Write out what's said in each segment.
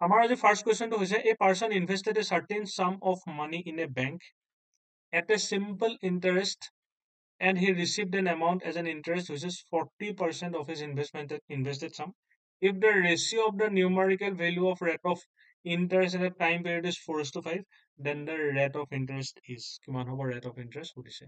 আমাৰ আজি ফাৰ্ষ্ট কুৱেশ্যনটো হৈছে a person invested a certain sum of money in a bank at a simple interest and he received an amount as an interest which is 40% of his invested sum. If the ratio of the numerical value of rate of interest at a time period is 4:5, then the rate of interest is কিমান হ'ব rate of interest সুধিছে।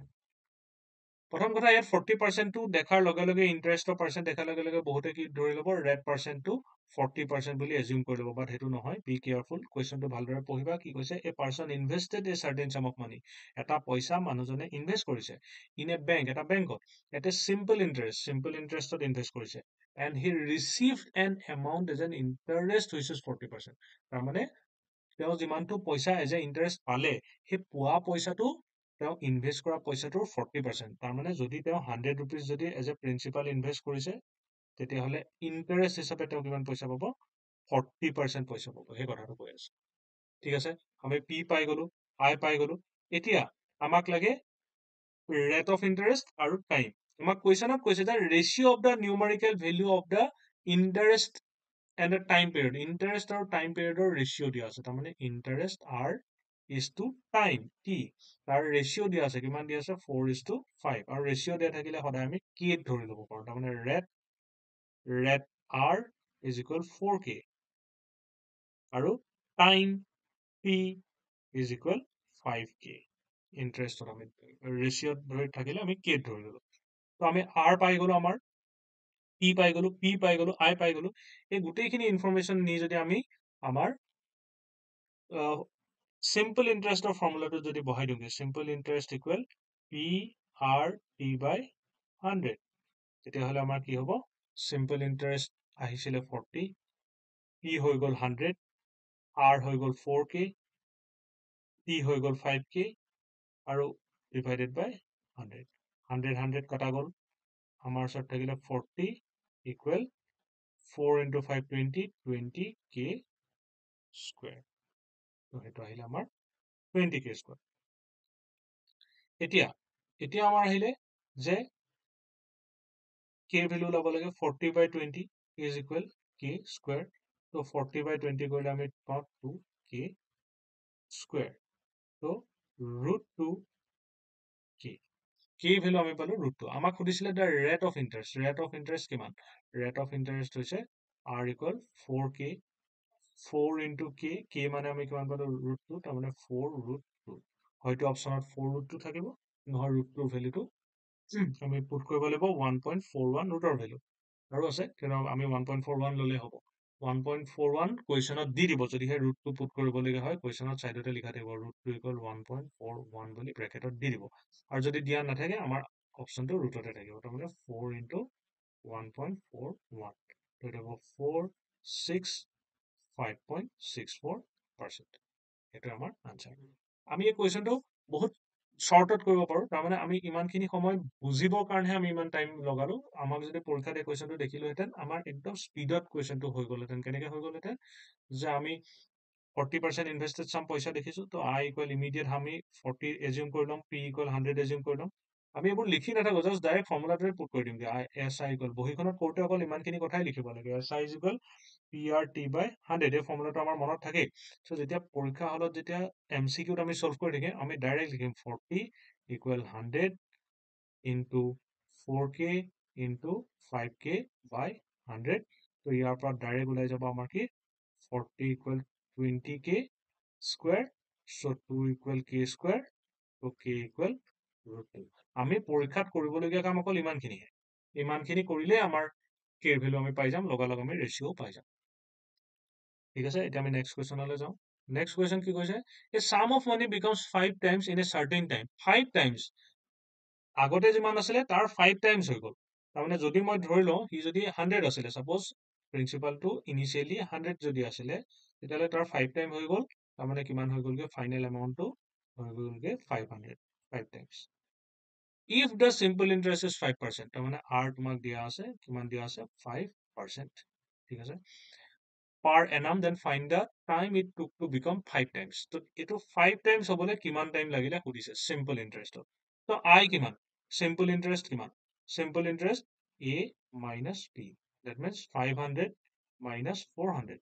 প্ৰথম কথা ইয়াত 40%টো দেখাৰ লগে লগে ইণ্টাৰেষ্টৰ percent দেখাৰ লগে লগে বহুতে কি ধৰি ল'ব ৰেট পাৰ্চেণ্টটো 40% বুলি এজিউম কৰি ল'ব বাট সেইটো নহয় বি কেয়াৰফুল কুৱেশ্যনটো ভালদৰে পঢ়িবা কি কৈছে এ পাৰ্চন ইনভেষ্টেড এ চাৰ্টেন চাম অফ মানি এটা পইচা মানুহজনে ইনভেষ্ট কৰিছে ইন এ বেংক এটা বেংকত এটা চিম্পল ইণ্টাৰেষ্টত ইনভেষ্ট কৰিছে and he received an amount as an interest which is 40%। তাৰমানে তেওঁ যিমানটো পইচা এজ এ ইণ্টাৰেষ্ট পালে সেই পোৱা পইচাটো তেওঁ ইনভেষ্ট কৰা পইচাটোৰ 40%। তাৰমানে যদি তেওঁ 100 ৰুপিজ যদি এজ এ প্ৰিন্সিপাল ইনভেষ্ট কৰিছে তেতিয়াহ'লে ইণ্টাৰেষ্ট হিচাপে তেওঁ কিমান পইচা পাব 40% পইচা পাব সেই কথাটো কৈ আছে ঠিক আছে আমি পি পাই গলো আই পাই গলো এতিয়া আমাক লাগে ৰেট অফ ইণ্টাৰেষ্ট আৰু টাইম আমাক কুৱেশ্যনত কৈছে যে ratio' of the numerical value of the interest and the time period interest আৰু টাইম পিৰিয়ডৰ ৰেচিঅ' দিয়া আছে তাৰমানে interest R is to time t তাৰ ৰেচিঅ' দিয়া আছে কিমান দিয়া আছে 4:5 আৰু ৰেচিঅ' দিয়া থাকিলে সদায় আমি k ধৰি ল'ব পাৰো তাৰমানে rate r is equal 4k আৰু time p is equal 5k ইণ্টাৰেষ্টত আমি ৰেচিঅ'ত ধৰি থাকিলে আমি k ধৰি ল'লো তো আমি r পাই গলো আমাৰ p পাই গলো i পাই গলো এই গোটেইখিনি ইনফৰমেশ্যন নি যদি আমি আমাৰ simple ইণ্টাৰেষ্টৰ ফৰ্মুলাটো যদি বহাই দিওঁগে simple interest equal P R T by 100 তেতিয়াহ'লে আমাৰ কি হ'ব simple ইণ্টাৰেষ্ট আহিছিলে 40 পি হৈ গ'ল 100 আৰ হৈ গ'ল 4k টি হৈ গ'ল 5k আৰু ডিভাইডেড বাই 100 100 কটা গ'ল আমাৰ ওচৰত থাকিলে 40 ইকুৱেল 4 into 5 20k স্কুৱেৰ তো সেইটো আহিলে আমাৰ 20k স্কুৱেৰ এতিয়া আমাৰ আহিলে যে k ভ্যালু ল'ব লাগে 40/20 is equal k square তো 40/20 কৰিলে আমি পাওঁ 2k square তো √2k k ভ্যালু আমি পালো √2 আমাক সুধিছিলে the rate of interest কিমান rate of interest হৈছে r equal 4k 4 into k মানে আমি কিমান পালো √2 তাৰমানে 4√2 হয়তো অপচনত 4√2 থাকিব নহয় √2 ভ্যালুটো আমি পুট কৰিব লাগিব 1.41 ৰুটৰ ভ্যালু আৰু আছে কিন্তু আমি 1.41 ললে হ'ব 1.41 কুৱেশ্যনত দি দিব যদিহে ৰুটটো পুট কৰিবলগীয়া হয় কুৱেশ্যনত চাইডতে লিখা থাকিব √2 = 1.41 বুলি ব্ৰেকেটত দি দিব আৰু যদি দিয়া নাথাকে আমাৰ অপচনটো ৰুটতে থাকিব তাৰমানে 4 into 1.41 তো এটা হ'ব 465.64% সেইটো আমাৰ আনসাৰ আমি এই কুৱেশ্যনটো বহুত শৰ্টত কৰিব পাৰো তাৰমানে আমি ইমানখিনি সময় বুজিবৰ কাৰণেহে আমি ইমান টাইম লগালো আমাক যদি পৰীক্ষাত এই কুৱেশ্যনটো দেখিলোহেঁতেন আমাৰ একদম স্পীডত কুৱেশ্যনটো হৈ গ'লহেঁতেন কেনেকে হৈ গ'লহেঁতেন যে আমি 40% ইনভেষ্টেড চাম পইচা দেখিছো তো i ইকুৱেল ইমিডিয়েট আমি 40 এজিউম কৰি ল'ম p ইকুৱেল 100 এজিউম কৰি ল'ম আমি এইবোৰ লিখি নাথাকো জাষ্ট ডাইৰেক্ট ফৰ্মুলাটোৱে পুট কৰি দিমগে এছ আই ইকুৱেল বহীখনত কৰোঁতে অকল ইমানখিনি কথাই লিখিব লাগে এছ আই ইকুৱেল PRT/100 এই ফৰ্মুলাটো আমাৰ মনত থাকেই চ' যেতিয়া পৰীক্ষা হলত যেতিয়া MCQত আমি সলভ কৰি থাকিম আমি ডাইৰেক্ট লিখিম 40 equal 100 into 4k into 5k by 100 তো ইয়াৰ পৰা ডাইৰেক্ট ওলাই যাব আমাৰ কি 40 equal 20k square so 2 equal k square তো k ইকুৱেল √2 আমি পৰীক্ষাত কৰিবলগীয়া কাম অকল ইমানখিনি কৰিলে আমাৰ k ৰ ভ্যালু আমি পাই যাম লগালগ আমি ৰেচিঅ' পাই যাম ঠিক আছে এতিয়া আমি নেক্সট কুৱেশ্যনলৈ যাওঁ নেক্সট কুৱেশ্যন কি কৈছে a sum of money becomes 5 times in a certain time 5 times আগতে যিমান আছিলে তাৰ 5 টাইমছ হৈ গ'ল তাৰমানে যদি মই ধৰি লওঁ সি যদি 100 আছিলে সাপোজ প্ৰিন্সিপালটো ইনিচিয়েলি 100 যদি আছিলে তেতিয়াহ'লে তাৰ 5 টাইম হৈ গ'ল তাৰমানে কিমান হৈ গ'লগে ফাইনেল এমাউণ্টটো হৈ গ'লগে 500 5 times if the simple interest is 5% তাৰমানে r তোমাক দিয়া আছে কিমান দিয়া আছে 5% ঠিক আছে per annum then find the time it took to become 5 times তো এটো 5 times হ'বলে কিমান টাইম লাগিলে সুধিছে simple interest তো i কিমান simple interest কিমান simple interest a minus b that means 500 minus 400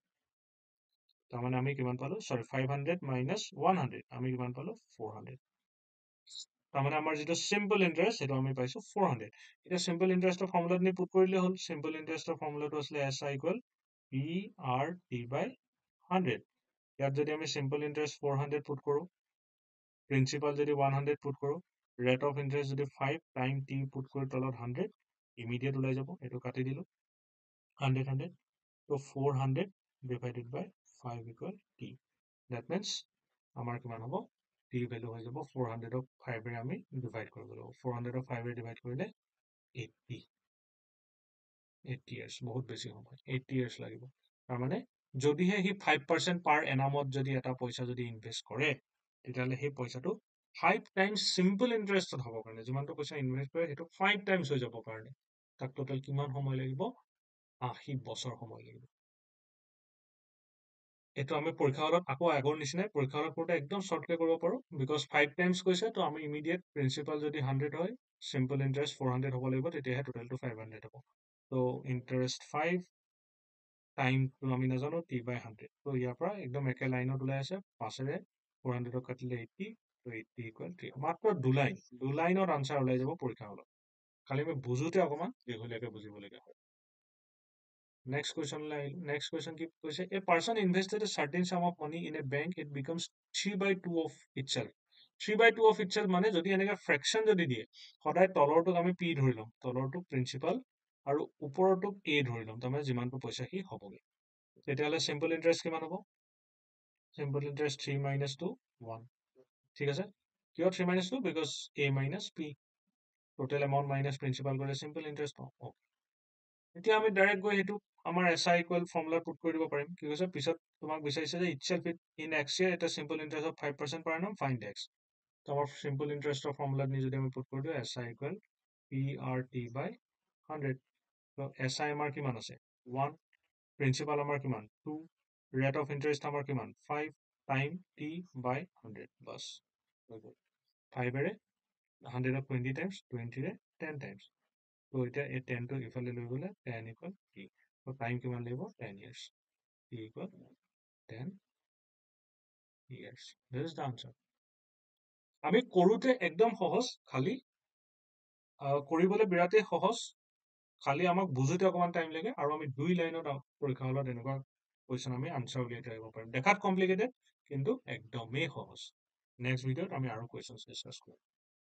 তাৰমানে আমি কিমান পালো সৰি 500 minus 100 আমি কিমান পালো 400 তাৰমানে আমাৰ যিটো সিম্পল ইন্টাৰেষ্ট সেইটো আমি পাইছো 400 এতিয়া সিম্পল ইন্টাৰেষ্টৰ ফৰ্মুলাত নি পুট কৰিলে হ'ল সিম্পল ইন্টাৰেষ্টৰ ফৰ্মুলাটো আছিলে SI ইকুৱেল PRT by 100 ইয়াত যদি আমি সিম্পল ইন্টাৰেষ্ট 400 পুট কৰো প্ৰিন্সিপাল যদি 100 পুট কৰো ৰেট অফ ইন্টাৰেষ্ট যদি 5 টাইম t পুট কৰি তলত 100 ইমিডিয়েট ওলাই যাব এইটো কাটি দিলো 100 100 so 400 divided by 5 equal t that means আমাৰ কিমান হ'ব t ভ্যালু হৈ যাব 400 ক 5 ৰে আমি ডিভাইড কৰিব লাগিব 400 ক 5 ৰে ডিভাইড কৰিলে 80 years বহুত বেছি সময় 80 years লাগিব তাৰমানে যদিহে হি 5% পাৰ এনামত যদি এটা পইচা যদি ইনভেষ্ট কৰে তেতিয়াহ'লে সেই পইচাটো 5 টাইমছ সিম্পল ইন্টাৰেষ্টত হ'ব কাৰণে যিমানটো পইচা ইনভেষ্ট কৰে সেইটো 5 টাইমছ হৈ যাব কাৰণে তাক টোটাল কিমান সময় লাগিব 80 বছৰ সময় লাগিব এইটো আমি পৰীক্ষা হলত আকৌ আগৰ নিচিনাই পৰীক্ষা হলত কৰোঁতে একদম শৰ্টকে কৰিব পাৰো বিকজ 5 টাইমছ কৈছে তো আমি ইমিডিয়েট প্ৰিন্সিপাল যদি 100 হয় সিম্পল ইন্টাৰেষ্ট 400 হ'ব লাগিব তেতিয়াহে টোটেলটো 500 হ'ব তো ইন্টাৰেষ্ট 5 টাইমটো আমি নাজানো t by 100 তো ইয়াৰ পৰা একদম একে লাইনত ওলাই আছে 5 ৰে 400 কাটিলে 80 তো 80 ইকুৱেল 3 মাত্ৰ দু লাইনত আনসাৰ ওলাই যাব পৰীক্ষা হলত খালি আমি বুজোতে অকমান দীঘলীয়াকে বুজিবলগীয়া হয় Next question line. Next question keep question. A person invested a certain sum of money in a bank. It becomes 3 by 2 of itself. 3 by 2 of itself মানে যদি এনেকে fraction যদি দিয়ে সদায় তলৰটোক আমি p ধৰি লম তলৰটোক principal আৰু ওপৰটোক a ধৰি লম তাৰমানে যিমানটো পইচা সি হ'বগে তেতিয়াহ'লে simple interest কিমান হ'ব simple interest 3 minus 2 1 ঠিক আছে কিয় 3 minus 2 because a minus p total amount minus principal কৰিলে simple interest পাওঁ okay এতিয়া আমি ডাইৰেক্ট গৈ সেইটো আমাৰ SI ইকুৱেল ফৰ্মুলা পুট কৰি দিব পাৰিম কি কৈছে পিছত তোমাক বিচাৰিছে যে itself in x year এটা simple interest of 5% per annum find x তো আমাৰ simple interest of formula নি যদি আমি পুট কৰি দিও SI ইকুৱেল PRT by 100 তো SI আমাৰ কিমান আছে 1 প্ৰিন্সিপাল আমাৰ কিমান 2 ৰেট অফ ইন্টাৰেষ্ট আমাৰ কিমান 5 টাইম t by 100 বাস 5 ৰে 100 of 20 times 20 ৰে 10 times তো এটা এই 10 টো ইফালে লৈ গলে 10 ইকুৱেল t তো টাইম কিমান লাগিব 10 years t equal 10 years this is the answer আমি কৰোতে একদম সহজ খালি কৰিবলৈ বিৰাটেই সহজ খালি আমাক বুজোতে অকমান টাইম লাগে আৰু আমি দুই লাইনত পৰীক্ষা হলত এনেকুৱা কুৱেশ্যন আমি আনসাৰ উলিয়াই থৈ আহিব পাৰিম দেখাত কমপ্লিকেটেড কিন্তু একদমেই সহজ নেক্সট ভিডিঅ'ত আমি আৰু কুৱেশ্যন ডিছকাছ কৰিম